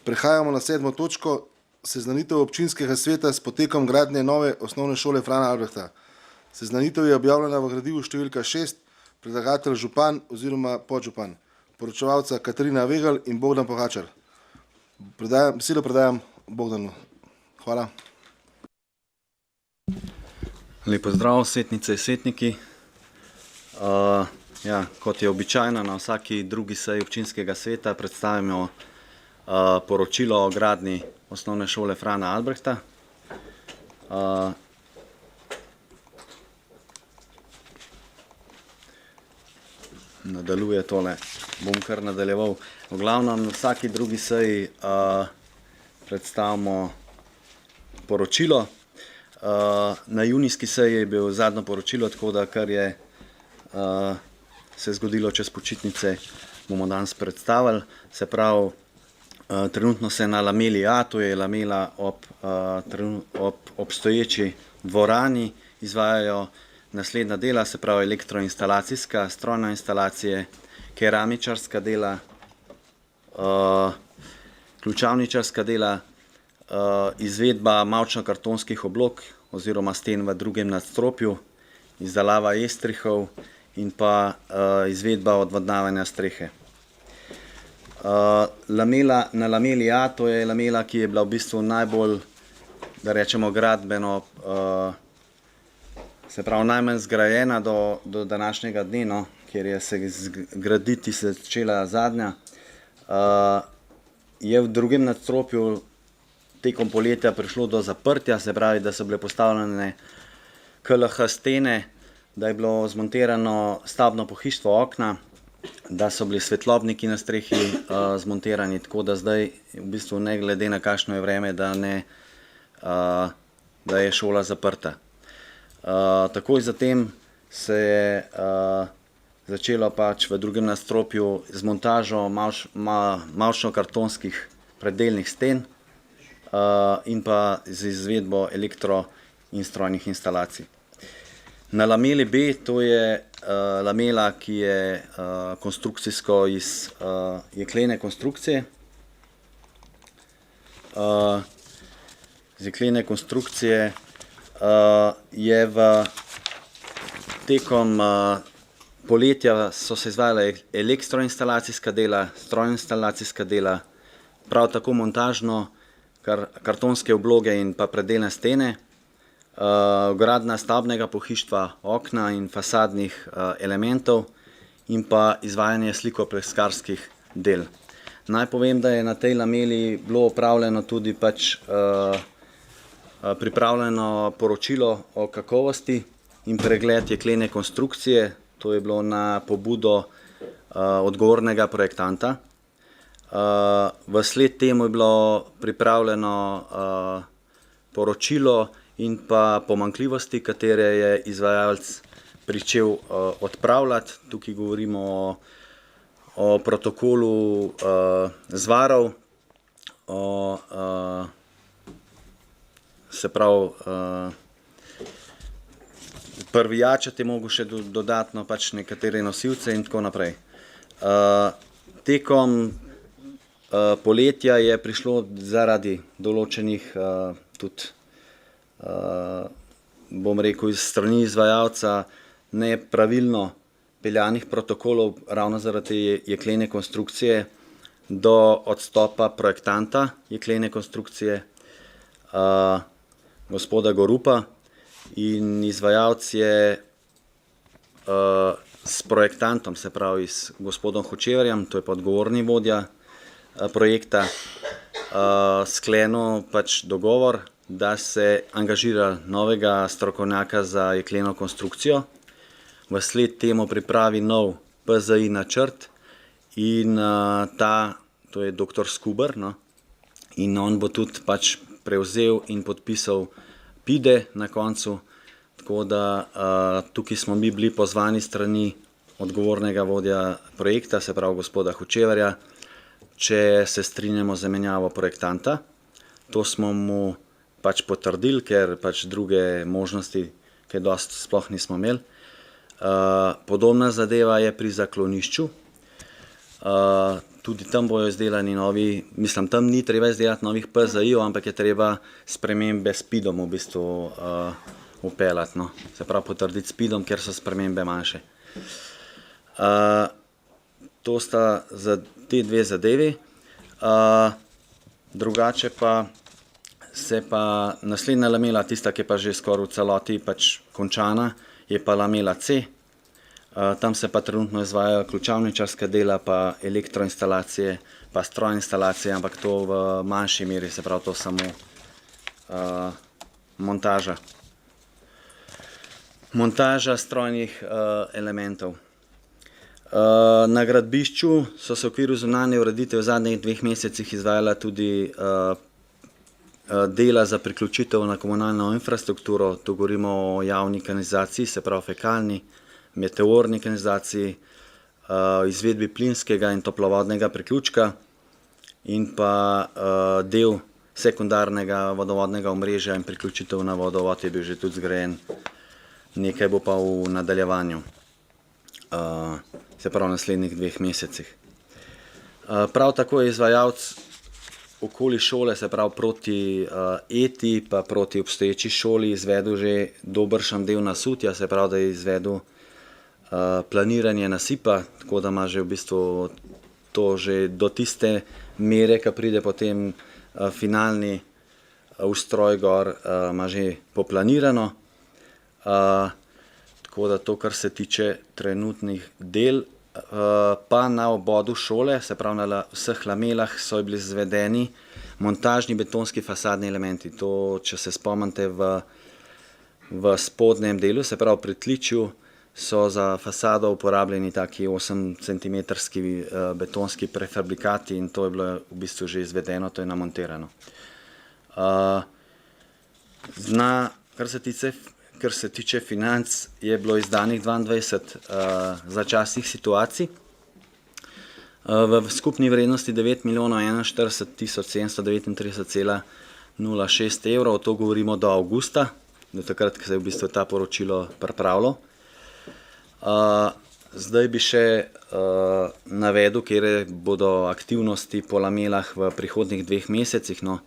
Prehajamo na 7. točko, seznanitev občinskega sveta s potekom gradnje nove osnovne šole Frana Albrehta. Seznanitev je objavljena v gradivu številka 6, predlagatelj župan oziroma podžupan, poročevalca Katarina Vegelj in Bogdan Pogačar. Besedo predajam Bogdanu. Hvala. Lep pozdrav, svetnice in svetniki. Kot je običajno, na vsaki drugi seji občinskega sveta predstavimo poročilo o gradnji osnovne šole Frana Albrehta. Nadaljuje tole, bom kar nadaljeval. V glavnem, na vsaki drugi seji predstavimo poročilo. Na junijski seji je bil zadnjo poročilo, tako da kar je se zgodilo čez počitnice, bomo danes predstavili. Se pravi, trenutno se na lameli A, to je lamela ob obstoječi dvorani, izvajajo naslednja dela, se pravi elektroinstalacijska, strojna instalacije, keramičarska dela, ključavničarska dela, izvedba mavčno-kartonskih oblog oziroma sten v drugem nadstropju, izdelava estrihov in pa izvedba odvodnjavanja strehe. Na lameli A, to je lamela, ki je bila v bistvu najbolj, da rečemo, gradbeno, se pravi najmanj zgrajena do današnjega dne, no, kjer je se graditi se začela zadnja. Je v drugem nadstropju tekom poletja prišlo do zaprtja, se pravi, da so bile postavljene KLH stene, da je bilo zmontirano stavbno pohištvo okna, da so bili svetlobniki na strehi zmontirani, tako da zdaj v bistvu ne glede na kakšno je vreme, da je šola zaprta. Takoj zatem se je začelo pač v drugem nadstropju z montažo mavčno-kartonskih predelnih sten in pa z izvedbo elektro in strojnih instalacij. Na lameli B, to je lamela, ki je konstrukcijsko iz jeklene konstrukcije. Z jeklene konstrukcije je tekom poletja so se izvajala elektroinstalacijska dela, strojinstalacijska dela, prav tako montažno, kartonske obloge in pa predelne stene, vgradnja stavbnega pohištva, okna in fasadnih elementov in pa izvajanje slikopleskarskih del. Naj povem, da je na tej lameli bilo opravljeno tudi pač pripravljeno poročilo o kakovosti in pregled jeklene konstrukcije. To je bilo na pobudo odgovornega projektanta. Vsled temu je bilo pripravljeno poročilo in pa pomanjkljivosti, katere je izvajalec pričel odpravljati. Tukaj govorimo o protokolu zvarov, se pravi, prvijačati je mogel še dodatno pač nekatere nosilce in tako naprej. Tekom poletja je prišlo zaradi določenih tudi, bom rekel, iz strani izvajalca nepravilno peljanih protokolov ravno zaradi jeklene konstrukcije do odstopa projektanta jeklene konstrukcije, gospoda Gorupa, in izvajalec je s projektantom, se pravi s gospodom Hočevarjem, to je pa odgovorni vodja projekta, sklenil pač dogovor, da se angažira novega strokovnjaka za jekleno konstrukcijo, vsled temu pripravi nov PZI načrt in to je dr. Skuber, no, in on bo tudi pač prevzel in podpisal PIDE na koncu, tako da tukaj smo mi bili pozvani strani odgovornega vodja projekta, se pravi gospoda Hočevarja, če se strinjamo z zamenjavo projektanta. To smo mu pač potrdili, ker pač druge možnosti kaj dosti sploh nismo imeli. Podobna zadeva je pri zaklonišču. tudi tam bojo izdelani novi, mislim, tam ni treba izdelati novih PZI-ov, ampak je treba spremembe s PID-om v bistvu upeljati, no. Se pravi potrditi s PID-om, ker so spremembe manjše. To sta za te dve zadevi. Drugače pa se pa naslednja lamela, tista, ki je pa že skoraj v celoti pač končana, je pa lamela C. Tam se pa trenutno izvajajo ključavničarska dela, pa elektroinstalacije, pa strojinstalacije, ampak to v manjši meri, se pravi to samo montaža. Montaža strojnih elementov. Na gradbišču so se v okviru zunanje ureditve v zadnjih 2 mesecih izvajala tudi dela za priključitev na komunalno infrastrukturo, tu govorimo o javni kanalizaciji, se pravi fekalni, meteorni kanalizaciji, izvedbi plinskega in toplovodnega priključka in pa del sekundarnega vodovodnega omrežja in priključitev na vodovod je bil že tudi zgrajen, nekaj bo pa v nadaljevanju, se pravi v naslednjih 2 mesecih. Prav tako je izvajalec okoli šole, se pravi proti ETI pa proti obstoječi šoli izvedel že dobršen del nasutja, se pravi, da je izvedel planiranje nasipa, tako da ima že v bistvu to že do tiste mere, ko pride potem finalni ustroj gor, ima že poplanirano. Tako da to, kar se tiče trenutnih del, pa na obodu šole, se pravi na vseh lamelah so bili izvedeni montažni betonski fasadni elementi. To, če se spomnite v spodnjem delu, se pravi pri tličju, so za fasado uporabljeni taki 8 cm betonski prefabrikati in to je bilo v bistvu že izvedeno, to je namontirano. Kar se tiče financ, je bilo izdanih 22 začasnih situacij v skupni vrednosti 9.041.739,06 evrov, to govorimo do avgusta, do takrat, ko se je v bistvu ta poročilo pripravilo. Zdaj bi še navedel, kjer bodo aktivnosti po lamelah v prihodnjih 2 mesecih, no,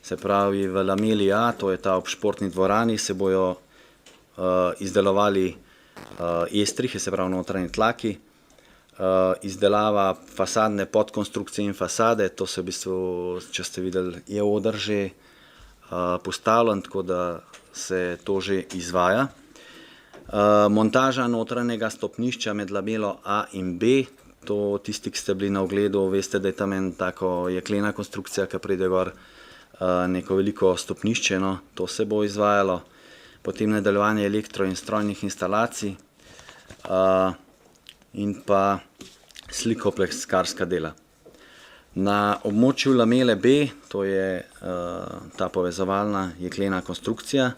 se pravi v lameli A, to je ta ob športni dvorani, se bojo izdelovali estrihe, se pravi notranji tlaki, izdelava fasadne podkonstrukcije in fasade, to se v bistvu, če ste videli, je oder že postavljen, tako da se to že izvaja. Montaža notranjega stopnišča med lamelo A in B, to tisti, ki ste bili na ogledu, veste, da je tam en tako jeklena konstrukcija, ki pride gor neko veliko stopnišče, no, to se bo izvajalo. Potem nadaljevanje elektro in strojnih instalacij in pa slikopleskarska dela. Na območju lamele B, to je ta povezovalna jeklena konstrukcija,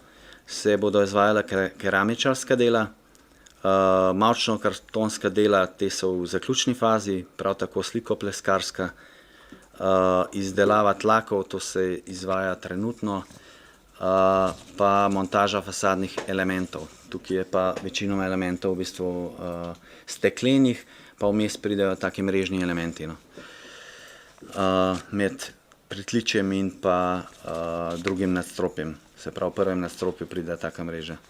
se bodo izvajala keramičarska dela, mavčno-kartonska dela, te so v zaključni fazi, prav tako slikopleskarska, izdelava tlakov, to se izvaja trenutno, pa montaža fasadnih elementov. Tukaj je pa večinoma elementov v bistvu steklenih, pa vmes pridejo taki mrežni elementi, no, med pritličjem in pa drugim nadstropjem. Se pravi, v prvem nadstropju pride taka mreža.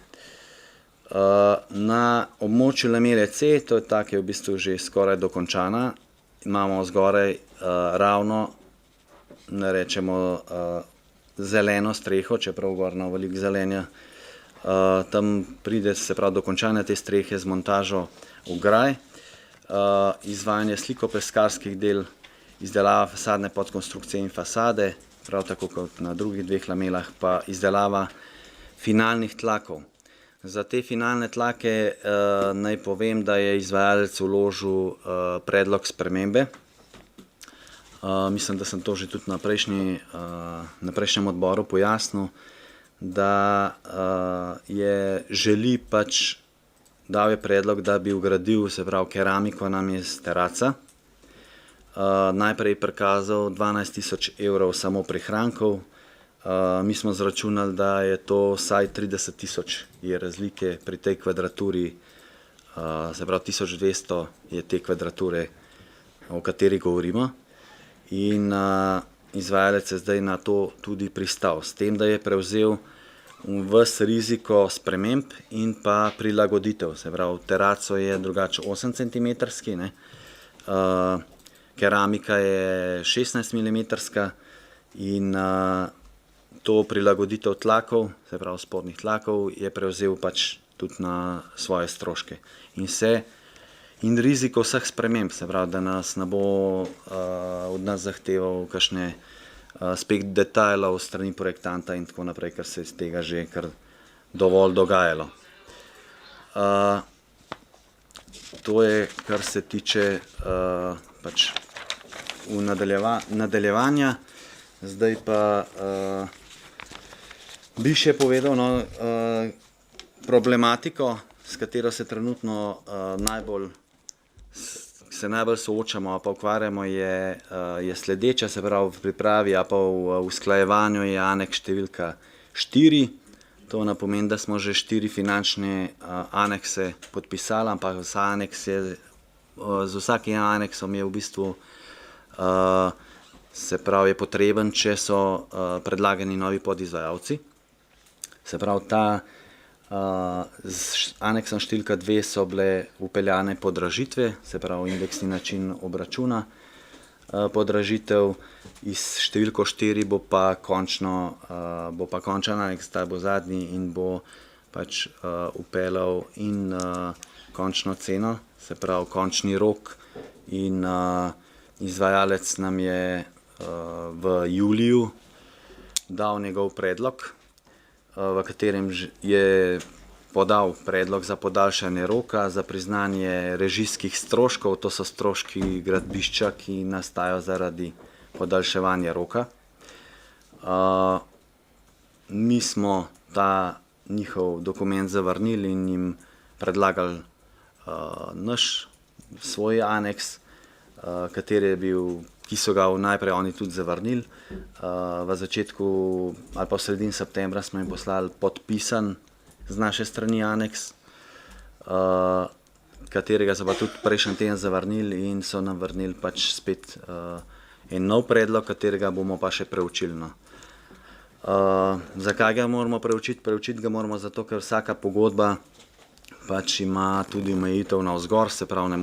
Na območju lamele C, to je ta, ki je v bistvu že skoraj dokončana, imamo zgoraj ravno, ne rečemo, zeleno streho, čeprav gorno veliko zelenja. Tam pride, se pravi, dokončanje te strehe z montažo ograj, izvajanje slikopleskarskih del, izdelava fasadne podkonstrukcije in fasade, prav tako kot na drugih 2 lamelah, pa izdelava finalnih tlakov. Za te finalne tlake naj povem, da je izvajalec vložil predlog spremembe. Mislim, da sem to že tudi na prejšnjem odboru pojasnil, da želi pač, dal je predlog, da bi vgradil, se pravi, keramiko namesto teraca. Najprej je prikazal 12.000 evrov samo prihrankov, mi smo zračunali, da je to vsaj 30.000 je razlike pri tej kvadraturi, se pravi 1200 je te kvadrature, o kateri govorimo. in izvajalec je zdaj na to tudi pristal, s tem, da je prevzel ves riziko sprememb in pa prilagoditev. Se pravi, teraco je drugače 8 cm, keramika je 16 mm in to prilagoditev tlakov, se pravi spodnjih tlakov, je prevzel pač tudi na svoje stroške. In riziko vseh sprememb, se pravi, da nas ne bo od nas zahteval kakšne spet detajlov strani projektanta in tako naprej, ker se je iz tega že kar dovolj dogajalo. To je, kar se tiče pač nadaljevanja. Zdaj pa bi še povedal problematiko, s katero se trenutno najbolj soočamo, pa ukvarjamo, je sledeča, se pravi v pripravi, pa v usklajevanju je aneks številka 4. To ne pomeni, da smo že 4 finančne anekse podpisali, ampak z vsakim aneksom je v bistvu, se pravi, je potreben, če so predlagani novi podizvajalci. Se pravi, z aneksom številka 2 so bile vpeljane podražitve, se pravi indeksni način obračuna podražitev, iz številko 4 bo pa končan aneks, ta bo zadnji in bo pač vpeljal in končno ceno, se pravi končni rok, in izvajalec nam je v juliju dal njegov predlog, v katerem je podal predlog za podaljšanje roka za priznanje režijskih stroškov, to so stroški gradbišča, ki nastajajo zaradi podaljševanja roka. Mi smo ta njihov dokument zavrnili in jim predlagali svoj aneks, ki so ga najprej oni tudi zavrnili. V začetku ali pa v sredini septembra smo jim poslali podpisan z naše strani aneks, katerega so pa tudi prejšnji teden zavrnili in so nam vrnili pač spet en nov predlog, katerega bomo pa še preučili. Zakaj ga moramo preučiti? Preučiti ga moramo zato, ker vsaka pogodba pač ima tudi omejitev navzgor, se pravi,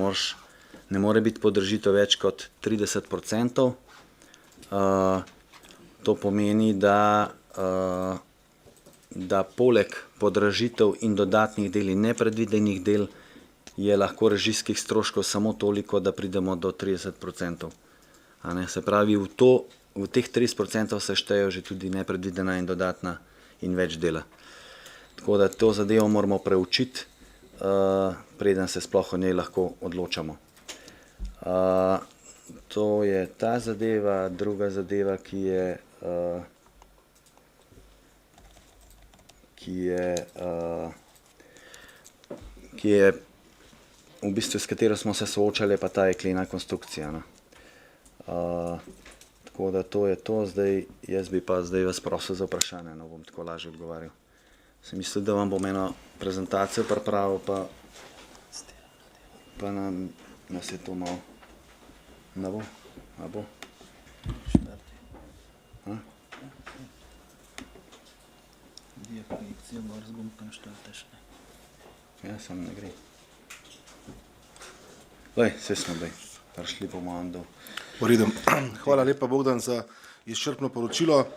ne more biti podražitev več kot 30%. To pomeni, da poleg podražitev in dodatnih del in nepredvidenih del je lahko režijskih stroškov samo toliko, da pridemo do 30%. Se pravi, v teh 30% se štejejo že tudi nepredvidena in dodatna in več dela. Tako da to zadevo moramo preučiti, preden se sploh o njej lahko odločamo. To je ta zadeva. Druga zadeva, ki je v bistvu, s katero smo se soočali, pa ta jeklena konstrukcija. Tako da to je to. Zdaj, jaz bi pa zdaj vas prosil za vprašanje, bom tako lažje odgovarjal. Sem mislil, da vam bom eno prezentacijo pripravil, pa nas je to malo. Ne bo? A bo? Projekcijo gor z gumbkom štarteš. Ja, sam ne gre. Lej, vse smo zdaj. Prišli bomo do. V redu. Hvala lepa, Bogdan, za izčrpno poročilo.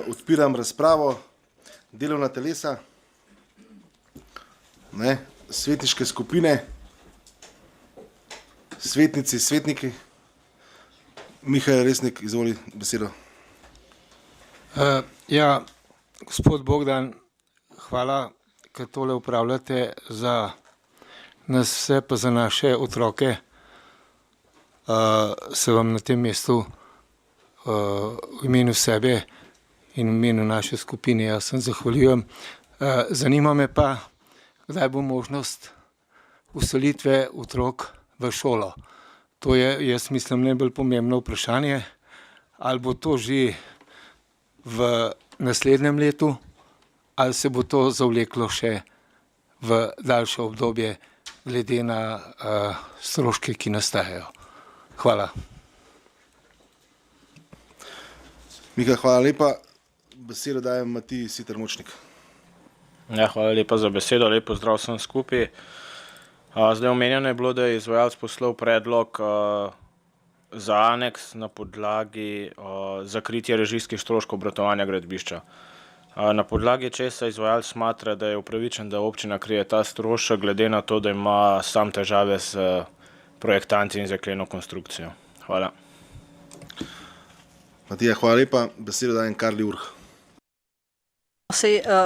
Odpiram razpravo. Delovna telesa, svetniške skupine, svetnici, svetniki. Mihael Resnik, izvoli besedo. Ja, gospod Bogdan, hvala, ker tole upravljate za nas vse, pa za naše otroke. Se vam na tem mestu v imenu sebe in v imenu naše skupine jaz sem zahvaljujem. Zanima me pa, kdaj bo možnost vselitve otrok v šolo. To je, jaz mislim, najbolj pomembno vprašanje. Ali bo to že v naslednjem letu, ali se bo to zavleklo še v daljše obdobje, glede na stroške, ki nastajajo. Hvala. Miha, hvala lepa. Besedo dajem Matiji Siter Močnik. Ja, hvala lepa za besedo, lep pozdrav vsem skupaj. Zdaj omenjeno je bilo, da je izvajalec poslal predlog za aneks na podlagi zakritja režijskih stroškov obratovanja gradbišča. Na podlagi česa izvajalec smatra, da je upravičen, da občina krije ta strošek, glede na to, da ima sam težave s projektanti in z jekleno konstrukcijo. Hvala. Matija, hvala lepa. Besedo dajem Karli Urh.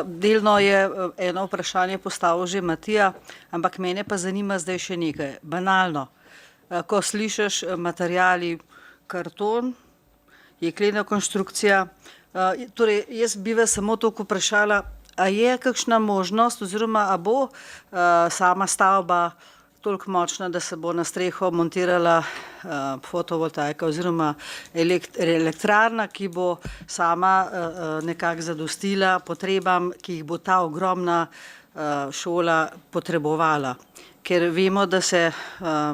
Delno je eno vprašanje postavil že Matija, ampak mene pa zanima zdaj še nekaj. Banalno, ko slišiš materiali karton, jeklena konstrukcija, torej jaz bi vas samo toliko vprašala, a je kakšna možnost oziroma a bo sama stavba toliko močna, da se bo na streho montirala fotovoltaika oziroma elektrarna, ki bo sama nekako zadostila potrebam, ki jih bo ta ogromna šola potrebovala. Ker vemo, da se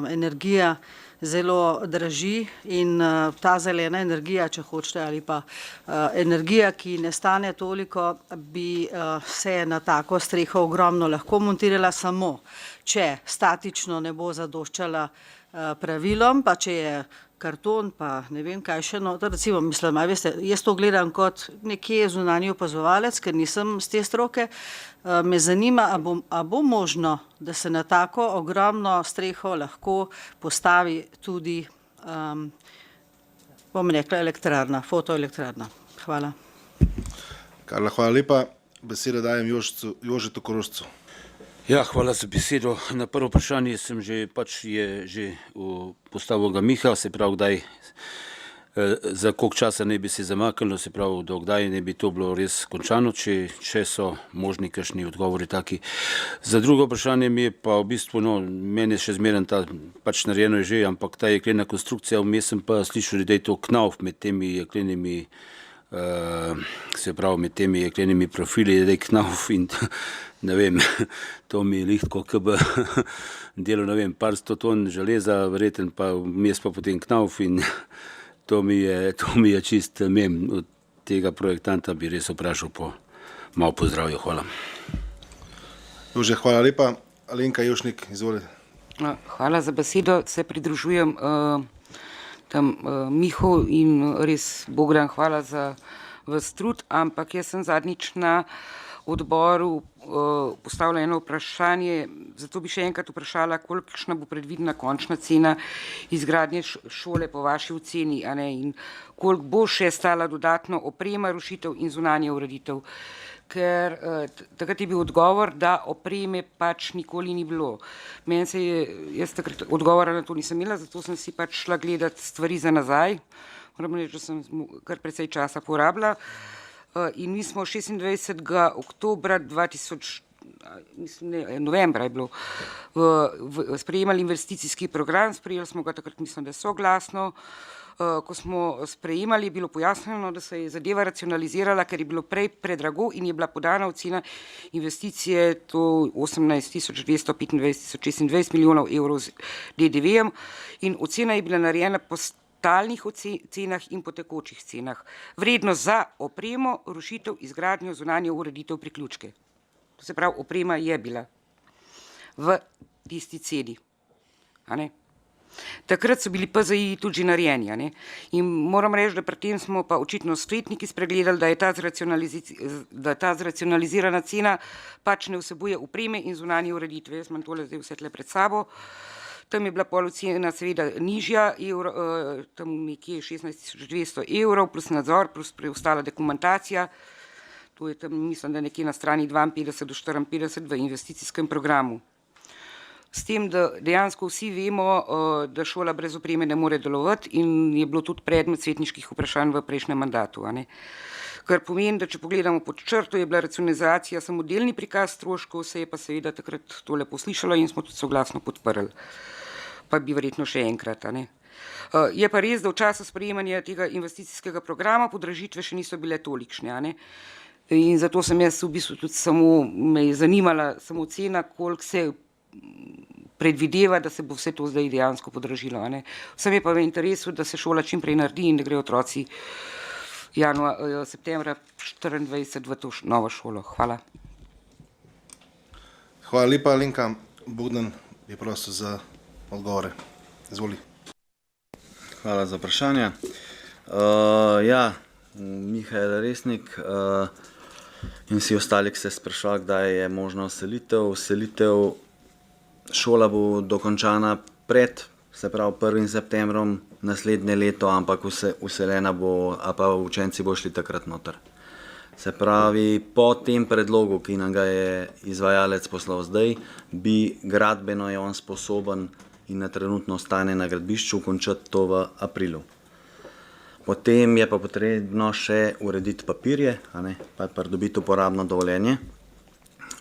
energija zelo draži in ta zelena energija, če hočete, ali pa energija, ki ne stane toliko, bi se na tako streho ogromno lahko montirala samo, če statično ne bo zadoščala pravilom, pa če je karton, pa ne vem kaj še, no, recimo, mislim, veste, jaz to gledam kot nekje zunanji opazovalec, ker nisem z te stroke, me zanima, a bo možno, da se na tako ogromno streho lahko postavi tudi, bom rekla, elektrarna, fotoelektrarna. Hvala. Karla, hvala lepa. Besedo dajem Jožetu Korošcu. Ja, hvala za besedo. Na prvo vprašanje sem je že postavil ga Miha, se pravi, kdaj, za koliko časa ne bi se zamaknilo, se pravi, do kdaj ne bi to bilo res končano, če so možni kakšni odgovori taki. Za drugo vprašanje mi je pa v bistvu, no, meni je še zmeren ta, pač narejeno je že, ampak ta jeklena konstrukcija, vmes sem pa slišal, da je to knauf med temi jeklenimi, se pravi, med temi jeklenimi profili, da je knauf in ne vem, to mi je lihtko, ki bi delal, ne vem, par 100 ton železa, verjetno pa vmes pa potem knauf in to mi je čist mem. Od tega projektanta bi res vprašal po malo pozdravju. Hvala. Jože, hvala lepa. Alenka Jošnik, izvolite. Hvala za besedo, se pridružujem Mihu in res Bogdan, hvala za vas trud, ampak jaz sem zadnjič na odboru postavila eno vprašanje, zato bi še enkrat vprašala, kolikšna bo predvidena končna cena izgradnje šole po vaši oceni, a ne, in koliko bo še stala dodatno oprema, rušitev in zunanja ureditev. Ker takrat je bil odgovor, da opreme pač nikoli ni bilo. Meni se je, jaz takrat odgovora na to nisem imela, zato sem si pač šla gledati stvari za nazaj. Moram reči, da sem kar precej časa porabila. In mi smo 26. oktobra 2000, novembra je bilo, sprejemali investicijski program, sprejeli smo ga takrat, mislim, da soglasno. Ko smo sprejemali, je bilo pojasnjeno, da se je zadeva racionalizirala, ker je bilo prej predrago in je bila podana ocena investicije, to 18.225.026 milijonov evrov z DDV-jem in ocena je bila narejena po stalnih cenah in po tekočih cenah. Vrednost za opremo, rušitev, izgradnjo, zunanjo ureditev, priključke. To se pravi, oprema je bila v tisti ceni. A ne? Takrat so bili PZI tudi že narejeni. A ne? In moram reči, da pri tem smo pa očitno svetniki spregledali, da je ta zracionalizirana cena pač ne vsebuje opreme in zunanje ureditve. Jaz imam tole zdaj vse tle pred sabo. Tam je bila pol ocena seveda nižja, tam nekje 16.200 evrov, plus nadzor, plus preostala dokumentacija. To je tam, mislim, da nekje na strani 52 do 54 v investicijskem programu. S tem, da dejansko vsi vemo, da šola brez opreme ne more delovati in je bilo tudi predmet svetniških vprašanj v prejšnjem mandatu. A ne? Kar pomeni, da če pogledamo pod črto, je bila racionalizacija samo delni prikaz stroškov, se je pa seveda takrat tole poslišalo in smo tudi soglasno podprli. Pa bi verjetno še enkrat. A ne? Je pa res, da v času sprejemanja tega investicijskega programa podražitve še niso bile tolikšne. A ne? In zato sem jaz v bistvu tudi samo, me je zanimala samo cena, koliko se predvideva, da se bo vse to zdaj dejansko podražilo. A ne? Vsem je pa v interesu, da se šola čim prej naredi in da grejo otroci septembra 24 v to novo šolo. Hvala. Hvala lepa, Alenka. Bogdan je prosil za odgovore. Izvoli. Hvala za vprašanje. Ja, Mihael Resnik in vsi ostali, ki ste sprašvali, kdaj je možno selitev. Selitev šola bo dokončana pred, se pravi 1. septembrom naslednje leto, ampak vseljena bo, a pa učenci bo šli takrat noter. Se pravi, po tem predlogu, ki nam ga je izvajalec poslal zdaj, bi gradbeno je on sposoben in na trenutno stane na gradbišču končati to v aprilu. Potem je pa potrebno še urediti papirje, pa pridobiti uporabno dovoljenje.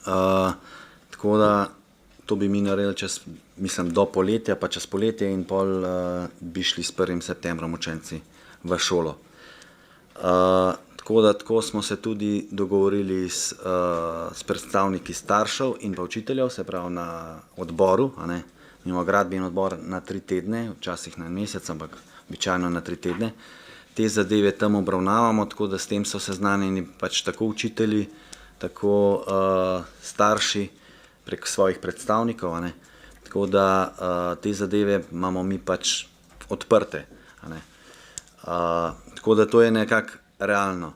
Tako da to bi mi naredili do poletja, pa čez poletje in pol bi šli s 1. septembrom učenci v šolo. Tako smo se tudi dogovorili s predstavniki staršev in pa učiteljev, se pravi na odboru. Imamo gradbeni odbor na 3 tedne, včasih na 1 mesec, ampak običajno na 3 tedne. Te zadeve tam obravnavamo, tako da s tem so seznanjeni pač tako učitelji, tako starši prek svojih predstavnikov. Tako da te zadeve imamo mi pač odprte. Tako da to je nekako realno.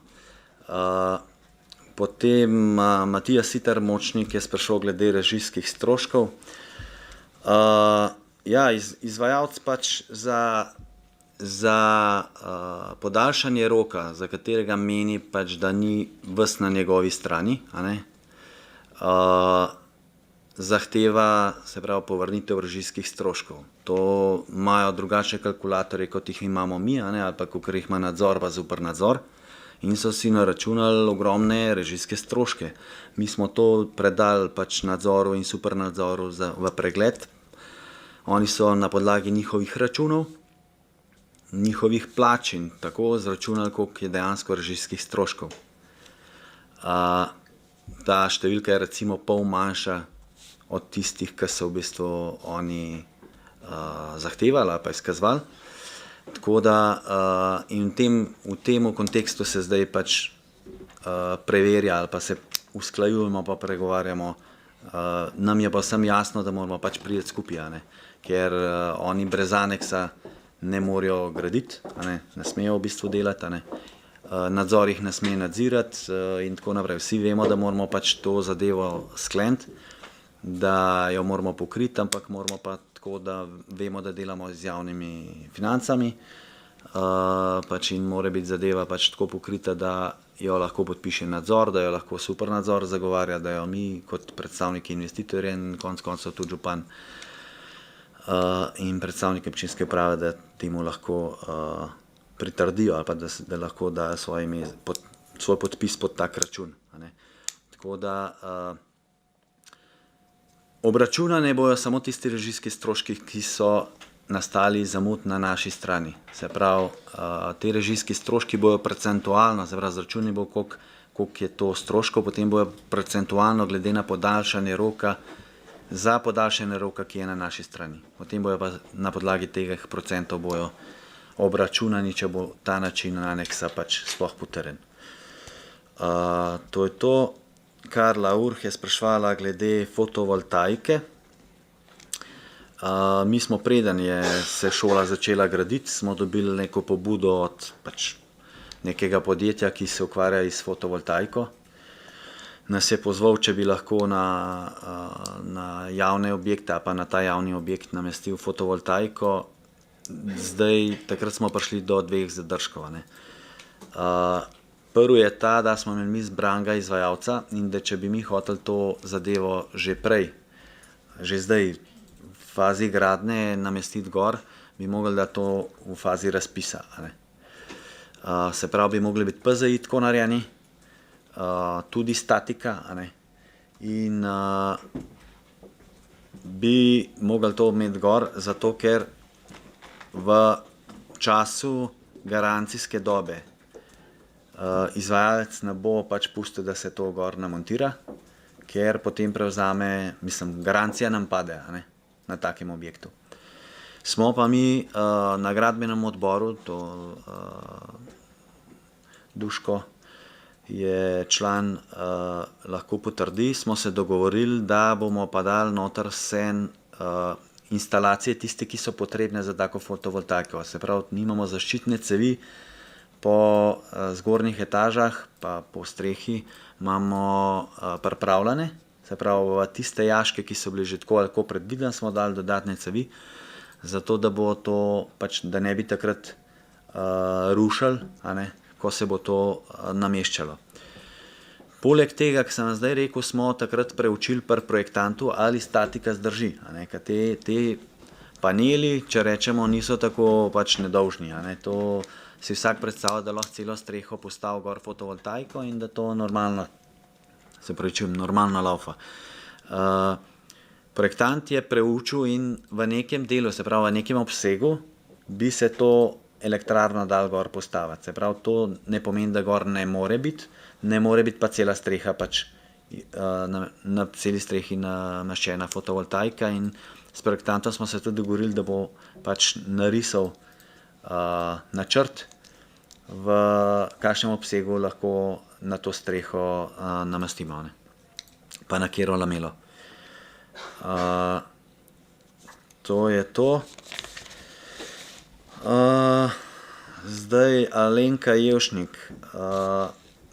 Potem Matija Siter Močnik je sprašal glede režijskih stroškov. Ja, izvajalec pač za podaljšanje roka, za katerega meni pač, da ni ves na njegovi strani, zahteva, se pravi, povrnitev režijskih stroškov. To imajo drugačne kalkulatorje, kot jih imamo mi, ali pa kakor jih ima nadzor, pa super nadzor. In so si naračunali ogromne režijske stroške. Mi smo to predali pač nadzoru in super nadzoru v pregled. Oni so na podlagi njihovih računov, njihovih plač in tako zračunali, koliko je dejansko režijskih stroškov. Ta številka je recimo pol manjša od tistih, ki so v bistvu oni zahtevali ali pa izkazovali. Tako da in v tem kontekstu se zdaj pač preverja ali pa se usklajujemo pa pregovarjamo. Nam je pa vsem jasno, da moramo pač priti skupaj, ker oni brez aneksa ne morejo graditi, ne smejo v bistvu delati, nadzor jih ne sme nadzirati in tako naprej. Vsi vemo, da moramo pač to zadevo skleniti, da jo moramo pokriti, ampak moramo pa tako, da vemo, da delamo z javnimi financami pač in mora biti zadeva pač tako pokrita, da jo lahko podpiše nadzor, da jo lahko super nadzor zagovarja, da jo mi kot predstavniki investitorja in konec koncev tudi župan in predstavniki občinske uprave, da temu lahko pritrdijo ali pa da lahko dajo svoj podpis pod tak račun. Tako da obračunane bojo samo tisti režijski stroški, ki so nastali zamud na naši strani. Se pravi, te režijski stroški bojo procentualno, se pravi, zračuni bo, koliko je to stroškov, potem bojo procentualno glede na podaljšanje roka, za podaljšanje roka, ki je na naši strani. Potem bojo pa na podlagi teh procentov bojo obračunani, če bo ta način aneksa pač sploh potrjen. To je to. Karla Urh je sprašvala glede fotovoltaike. Mi smo, preden je se šola začela graditi, smo dobili neko pobudo od pač nekega podjetja, ki se ukvarja s fotovoltaiko. Nas je pozval, če bi lahko na javne objekte, pa na ta javni objekt namestil fotovoltaiko. Takrat smo prišli do 2 zadržkov. Prvi je ta, da smo imeli mi zbranega izvajalca in da če bi mi hoteli to zadevo že prej, že zdaj v fazi gradnje namestiti gor, bi mogli da to v fazi razpisa. Se pravi, bi mogli biti PZI tako narejeni, tudi statika in bi mogli to imeti gor, zato ker v času garancijske dobe izvajalec ne bo pač pustil, da se to gor namontira, ker potem prevzame, garancija nam pade na takem objektu. Smo pa mi na gradbenem odboru Duško je član, lahko potrdi, smo se dogovorili, da bomo pa dali noter vse instalacije, tiste, ki so potrebne za tako fotovoltaiko. Se pravi, nimamo zaščitne cevi po zgornjih etažah, pa po strehi imamo pripravljene. Se pravi, tiste jaške, ki so bili že tako ali tako predvideni, smo dali dodatne cevi, zato da bo to, pač, da ne bi takrat rušili, ko se bo to nameščalo. Poleg tega, ki sem zdaj rekel, smo takrat preučili pri projektantu, ali statika zdrži. Te paneli, če rečemo, niso tako pač nedolžni. To si vsak predstavlja, da lahko celo streho postavi gor fotovoltaiko in da to normalno, se pravi, normalno laufa. Projektant je preučil in v nekem delu, se pravi v nekem obsegu, bi se to elektrarno dal gor postaviti. Se pravi, to ne pomeni, da gor ne more biti pa cela streha, pač na celi strehi nameščena fotovoltaika, in s projektantom smo se tudi dogovorili, da bo pač narisal načrt, v kakšnem obsegu lahko na to streho namestimo, pa na katero lamelo. To je to. Zdaj Alenka Jevšnik,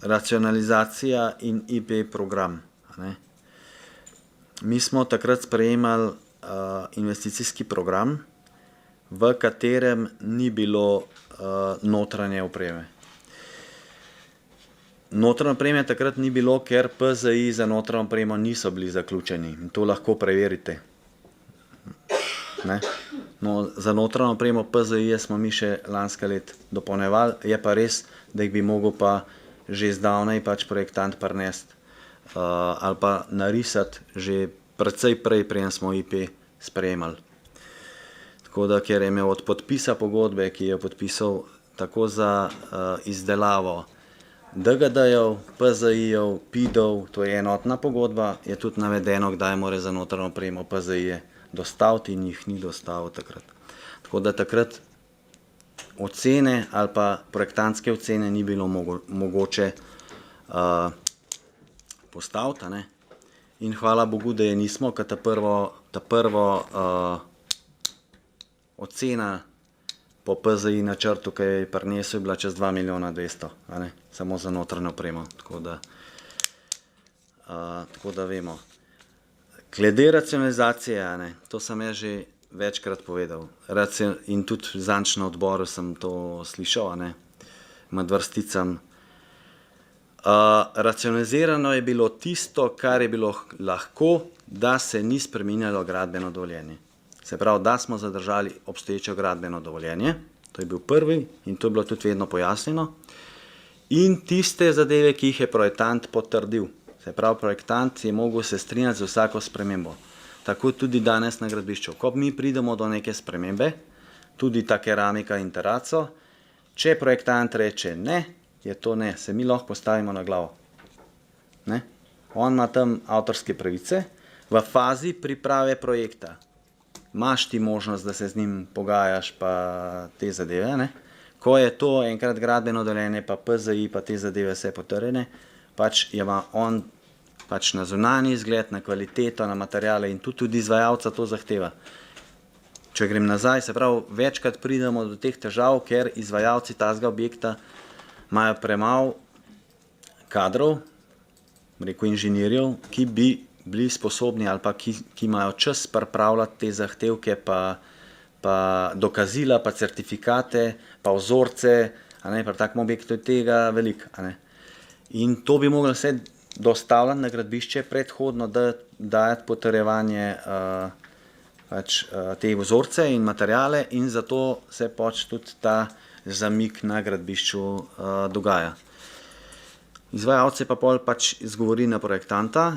racionalizacija in IP program. Mi smo takrat sprejemali investicijski program, v katerem ni bilo notranje opreme. Notranje opreme takrat ni bilo, ker PZI za notranjo opremo niso bili zaključeni. In to lahko preverite. No, za notranjo opremo PZI smo mi še lanska let dopolnjevali, je pa res, da jih bi mogel pa že zdavnaj pač projektant prinesti ali pa narisati že precej prej, preden smo IP sprejemali. Tako da, ker je imel od podpisa pogodbe, ki je podpisal tako za izdelavo DGD-jev, PZI-jev, PID-ov, to je enotna pogodba, je tudi navedeno, kdaj mora za notranjo opremo PZI-je dostaviti, in jih ni dostavil takrat. Tako da takrat ocene ali pa projektantske ocene ni bilo mogoče postaviti. In hvala Bogu, da je nismo, ker ta prvo ocena po PZI načrtu, ki je prinesel, je bila čez 2 milijona 200, samo za notranjo opremo. Tako da vemo. Glede racionalizacije, to sem jaz že večkrat povedal, in tudi zadnjič na odboru sem to slišal, med vrsticami. Racionalizirano je bilo tisto, kar je bilo lahko, da se ni spreminjalo gradbeno dovoljenje. Se pravi, da smo zadržali obstoječe gradbeno dovoljenje, to je bil prvi in to je bilo tudi vedno pojasnjeno, in tiste zadeve, ki jih je projektant potrdil. Se pravi, projektant je mogel se strinjati z vsako spremembo. Tako tudi danes na gradbišču. Ko mi pridemo do neke spremembe, tudi ta keramika in teraco, če projektant reče ne, je to ne, se mi lahko postavimo na glavo. On ima tam avtorske pravice, v fazi priprave projekta imaš ti možnost, da se z njim pogajaš pa te zadeve. Ko je to enkrat gradbeno dovoljenje, pa PZI, pa te zadeve vse potrjene, pač ima on pač na zunanji izgled, na kvaliteto, na materiale, in tudi izvajalca to zahteva. Če grem nazaj, se pravi, večkrat pridemo do teh težav, ker izvajalci tazga objekta imajo premalo kadrov, rekel inženirjev, ki bi bili sposobni ali pa ki imajo čas pripravljati te zahtevke, pa dokazila, pa certifikate, pa vzorce, pri takem objektu je tega veliko. In to bi mogli vse dostavljati na gradbišče predhodno, da dajati potrjevanje te vzorce in materiale, in zato se pač tudi ta zamik na gradbišču dogaja. Izvajalce pa pol pač izgovori na projektanta,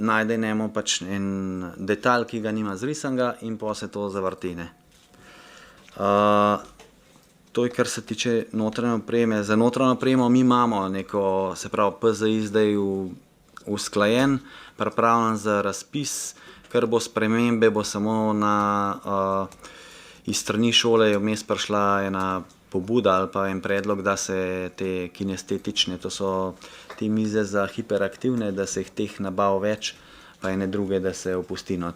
najde njemu pač en detalj, ki ga nima zrisanega, in pa se to zavrti. To je, kar se tiče notranje opreme. Za notranjo opremo mi imamo neko, se pravi, PZI zdaj usklajen, pripravljen za razpis, kar bo spremembe, bo samo iz strani šole je vmes prišla ena pobuda ali pa en predlog, da se te kinestetične, to so te mize za hiperaktivne, da se jih teh nabav več, pa ene druge, da se opusti. No,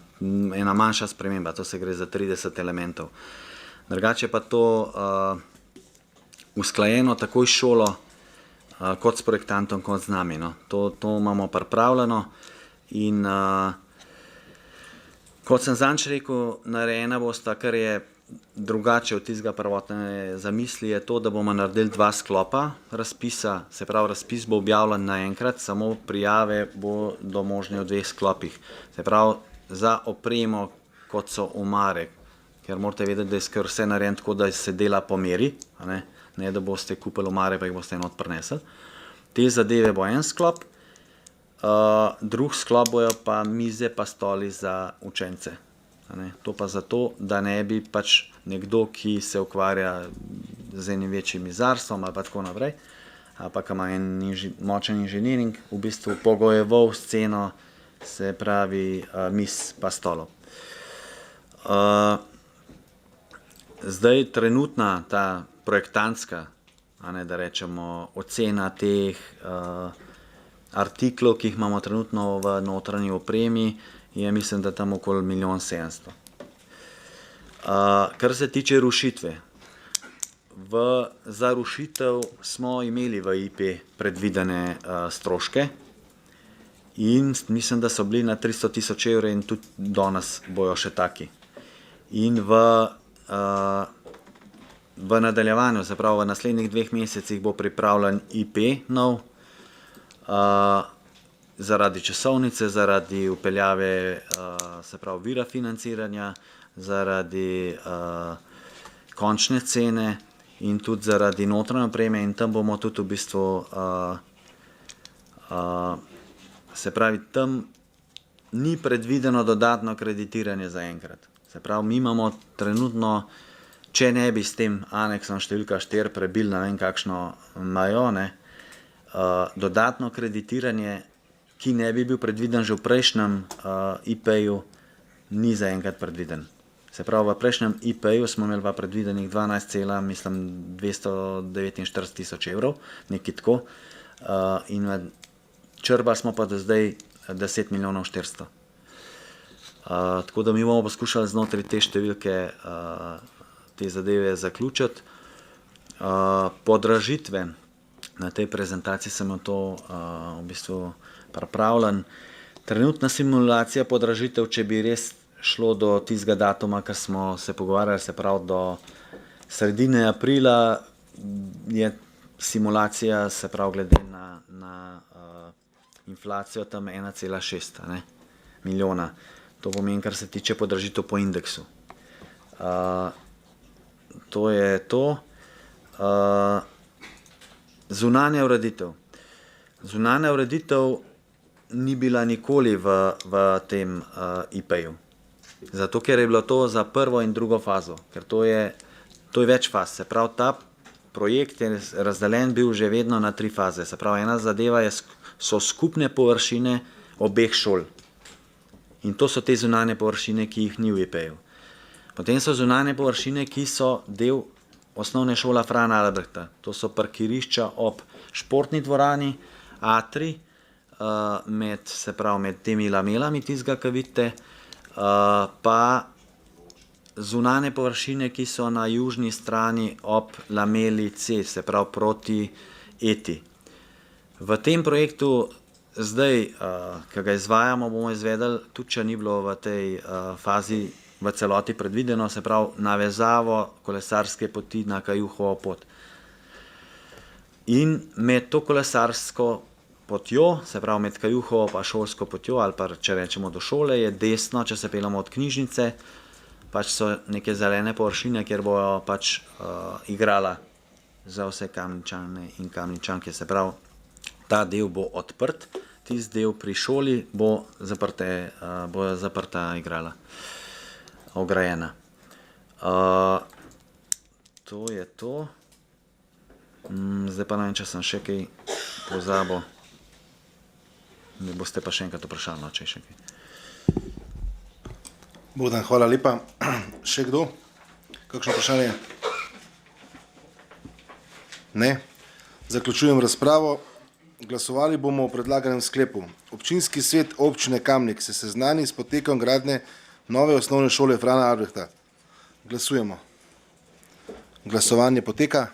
ena manjša sprememba, to se gre za 30 elementov. Drugače pa to usklajeno takoj s šolo, kot s projektantom, kot z nami. No. To imamo pripravljeno in kot sem zanč rekel, narejena bosta, kar je drugače od tistega prvotne zamisli, je to, da bomo naredili 2 sklopa razpisa, se pravi, razpis bo objavljen naenkrat, samo prijave bo do možne v 2 sklopih. Se pravi, za opremo, kot so omare, ker morate vedeti, da je skoraj vse narejeno tako, da se dela po meri, ne da boste kupili omare, pa jih boste enot prinesli. Te zadeve bo en sklop, drug sklop bojo pa mize pa stoli za učence. To pa zato, da ne bi pač nekdo, ki se ukvarja z enim večjim mizarstvom ali pa tako naprej, ali pa ki ima en močen inženiring, v bistvu pogojeval sceno, se pravi miz pa stolov. Zdaj trenutna ta projektantska, da rečemo, ocena teh artiklov, ki jih imamo trenutno v notranji opremi, je mislim, da tam okoli 1 700 000. Kar se tiče rušitve, za rušitev smo imeli v IP predvidene stroške in mislim, da so bili na 300 000 € in tudi danes bojo še taki. In v nadaljevanju, se pravi v naslednjih 2 mesecih bo pripravljen IP nov, zaradi časovnice, zaradi upeljave, se pravi vira financiranja, zaradi končne cene in tudi zaradi notranje opreme in tam bomo tudi v bistvu, se pravi, tam ni predvideno dodatno kreditiranje zaenkrat. Se pravi, mi imamo trenutno, če ne bi s tem aneksom številka 4 prebili na vem kakšno majo, dodatno kreditiranje, ki ne bi bil predviden že v prejšnjem IP-ju, ni zaenkrat predviden. Se pravi, v prejšnjem IP-ju smo imeli pa predvidenih 249 000 €, nekaj tako, in črpali smo pa do zdaj 10 400 000. Tako da mi bomo poskušali znotraj te številke te zadeve zaključiti. Podražitve, na tej prezentaciji sem na to v bistvu pripravljen. Trenutna simulacija podražitev, če bi res šlo do tistega datuma, kar smo se pogovarjali, se pravi do sredine aprila, je simulacija, se pravi glede na inflacijo tam 1,6 milijona. To pomeni, kar se tiče podražitev po indeksu. To je to. Zunanja ureditev. Zunanja ureditev ni bila nikoli v tem IP-ju. Zato, ker je bilo to za prvo in drugo fazo. Ker to je več faz. Se pravi, ta projekt je razdeljen bil že vedno na 3 faze. Se pravi, ena zadeva so skupne površine obeh šol. In to so te zunanje površine, ki jih ni v IP-ju. Potem so zunanje površine, ki so del osnovne šole Frana Albrehta. To so parkirišča ob športni dvorani, atri, med temi lamelami tistega, ki vidite, pa zunanje površine, ki so na južni strani ob lameli C, se pravi proti Eti. V tem projektu zdaj, ki ga izvajamo, bomo izvedeli, tudi če ni bilo v tej fazi v celoti predvideno, se pravi navezavo kolesarske poti na Kajuhovo pot. In med to kolesarsko potjo, se pravi med Kajuhovo pa šolsko potjo, ali pa če rečemo do šole, je desno, če se peljemo od knjižnice, pač so neke zelene površine, kjer bojo pač igrala za vse Kamničane in Kamničanke. Se pravi, ta del bo odprt, tisti del pri šoli bo zaprta igrala, ograjena. To je to. Zdaj pa ne vem, če sem še kaj pozabil. Ne boste pa še enkrat vprašali, no, če je še kaj. Bogdan, hvala lepa. Še kdo? Kakšno vprašanje? Ne. Zaključujem razpravo. Glasovali bomo o predlaganem sklepu. Občinski svet občine Kamnik se seznani s potekom gradnje nove osnovne šole Frana Albrehta. Glasujemo. Glasovanje poteka.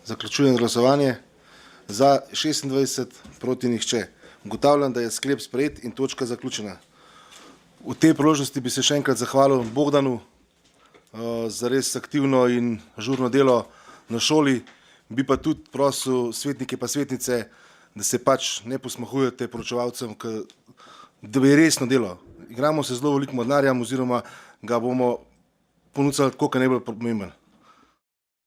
Zaključujem glasovanje. Za 26, proti nihče. Ugotavljam, da je sklep sprejet in točka zaključena. V tej priložnosti bi se še enkrat zahvalil Bogdanu za res aktivno in žurno delo na šoli. Bi pa tudi prosil svetnike pa svetnice, da se pač ne posmehujete poročevalcem, da bi resno delo. Igramo se zelo velikim denarjem oziroma ga bomo ponudili tako, kar najbolj pomemben.